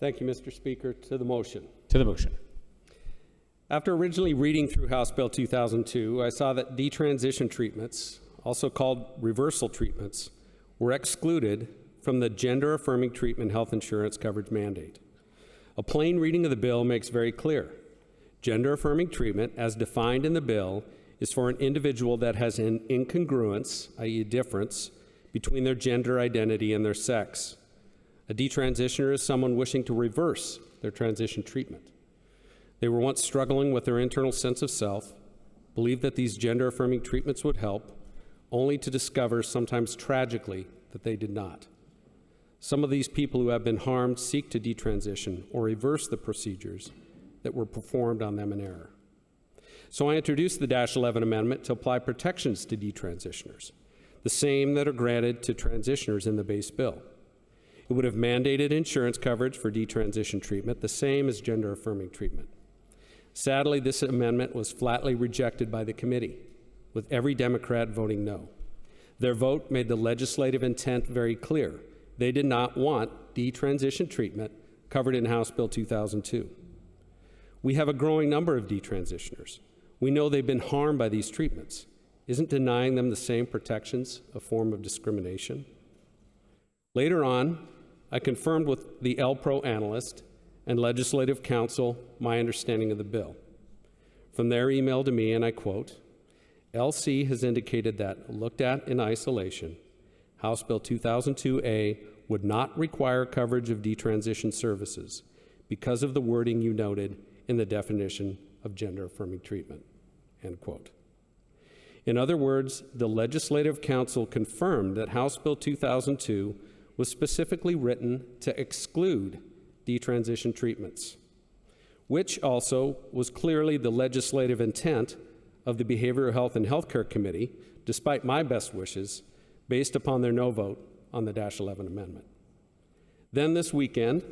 Thank you, Mr. Speaker. To the motion. To the motion. After originally reading through House Bill 2002, I saw that detransition treatments, also called reversal treatments, were excluded from the gender-affirming treatment health insurance coverage mandate. A plain reading of the bill makes very clear. Gender-affirming treatment, as defined in the bill, is for an individual that has an incongruence, i.e. a difference, between their gender identity and their sex. A detransitioner is someone wishing to reverse their transition treatment. They were once struggling with their internal sense of self, believed that these gender-affirming treatments would help, only to discover, sometimes tragically, that they did not. Some of these people who have been harmed seek to detransition or reverse the procedures that were performed on them in error. So I introduced the -11 amendment to apply protections to detransitioners, the same that are granted to transitioners in the base bill. It would have mandated insurance coverage for detransition treatment, the same as gender-affirming treatment. Sadly, this amendment was flatly rejected by the committee, with every Democrat voting no. Their vote made the legislative intent very clear. They did not want detransition treatment covered in House Bill 2002. We have a growing number of detransitioners. We know they've been harmed by these treatments. Isn't denying them the same protections a form of discrimination? Later on, I confirmed with the LPRO analyst and legislative counsel my understanding of the bill. From their email to me, and I quote, LC has indicated that, looked at in isolation, House Bill 2002A would not require coverage of detransition services because of the wording you noted in the definition of gender-affirming treatment, end quote. In other words, the Legislative Council confirmed that House Bill 2002 was specifically written to exclude detransition treatments, which also was clearly the legislative intent of the Behavioral Health and Healthcare Committee, despite my best wishes, based upon their no vote on the -11 amendment. Then this weekend,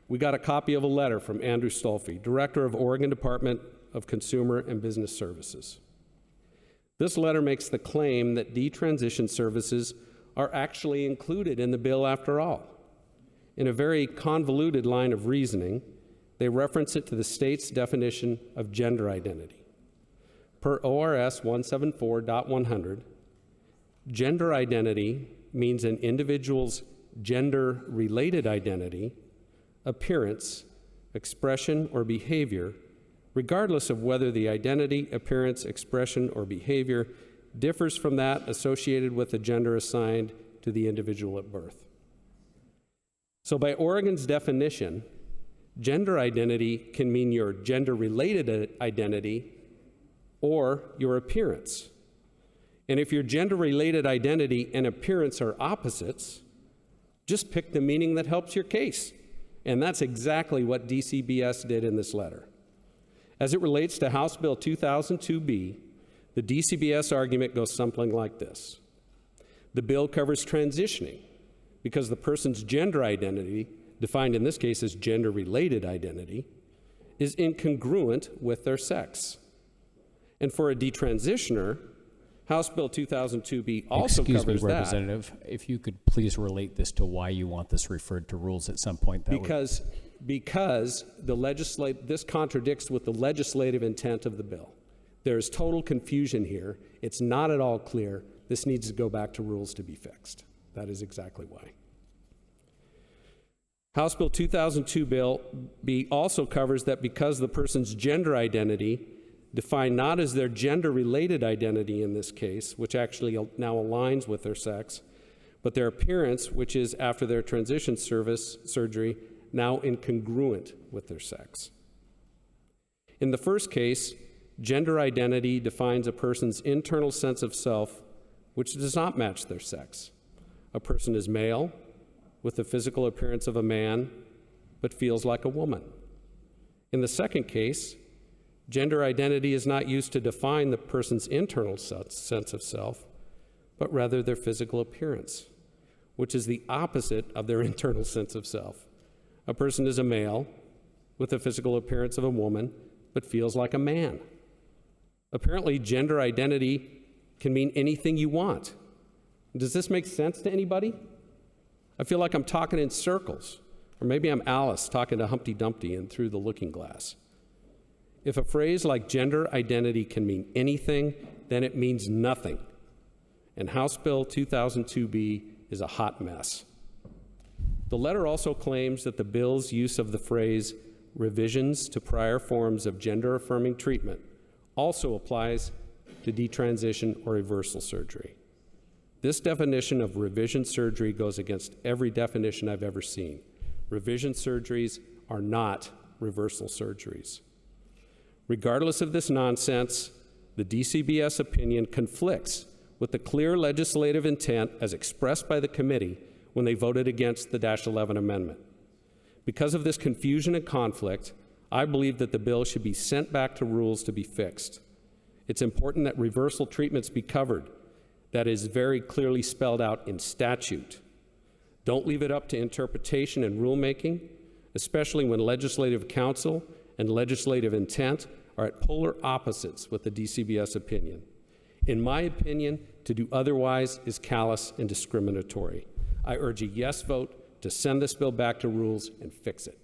we got a copy of a letter from Andrew Stolfi, Director of Oregon Department of Consumer and Business Services. This letter makes the claim that detransition services are actually included in the bill after all. In a very convoluted line of reasoning, they reference it to the state's definition of gender identity. Per ORS 174.100, gender identity means an individual's gender-related identity, appearance, expression, or behavior, regardless of whether the identity, appearance, expression, or behavior differs from that associated with the gender assigned to the individual at birth. So by Oregon's definition, gender identity can mean your gender-related identity or your appearance. And if your gender-related identity and appearance are opposites, just pick the meaning that helps your case. And that's exactly what DCBS did in this letter. As it relates to House Bill 2002B, the DCBS argument goes something like this. The bill covers transitioning because the person's gender identity, defined in this case as gender-related identity, is incongruent with their sex. And for a detransitioner, House Bill 2002B also covers that. Excuse me, Representative, if you could please relate this to why you want this referred to rules at some point. Because this contradicts with the legislative intent of the bill. There's total confusion here. It's not at all clear. This needs to go back to rules to be fixed. That is exactly why. House Bill 2002B also covers that because the person's gender identity, defined not as their gender-related identity in this case, which actually now aligns with their sex, but their appearance, which is after their transition surgery, now incongruent with their sex. In the first case, gender identity defines a person's internal sense of self, which does not match their sex. A person is male, with the physical appearance of a man, but feels like a woman. In the second case, gender identity is not used to define the person's internal sense of self, but rather their physical appearance, which is the opposite of their internal sense of self. A person is a male with the physical appearance of a woman, but feels like a man. Apparently, gender identity can mean anything you want. Does this make sense to anybody? I feel like I'm talking in circles. Or maybe I'm Alice talking to Humpty Dumpty and through the looking glass. If a phrase like gender identity can mean anything, then it means nothing. And House Bill 2002B is a hot mess. The letter also claims that the bill's use of the phrase revisions to prior forms of gender-affirming treatment also applies to detransition or reversal surgery. This definition of revision surgery goes against every definition I've ever seen. Revision surgeries are not reversal surgeries. Regardless of this nonsense, the DCBS opinion conflicts with the clear legislative intent as expressed by the committee when they voted against the -11 amendment. Because of this confusion and conflict, I believe that the bill should be sent back to rules to be fixed. It's important that reversal treatments be covered. That is very clearly spelled out in statute. Don't leave it up to interpretation and rulemaking, especially when legislative counsel and legislative intent are at polar opposites with the DCBS opinion. In my opinion, to do otherwise is callous and discriminatory. I urge a yes vote to send this bill back to rules and fix it.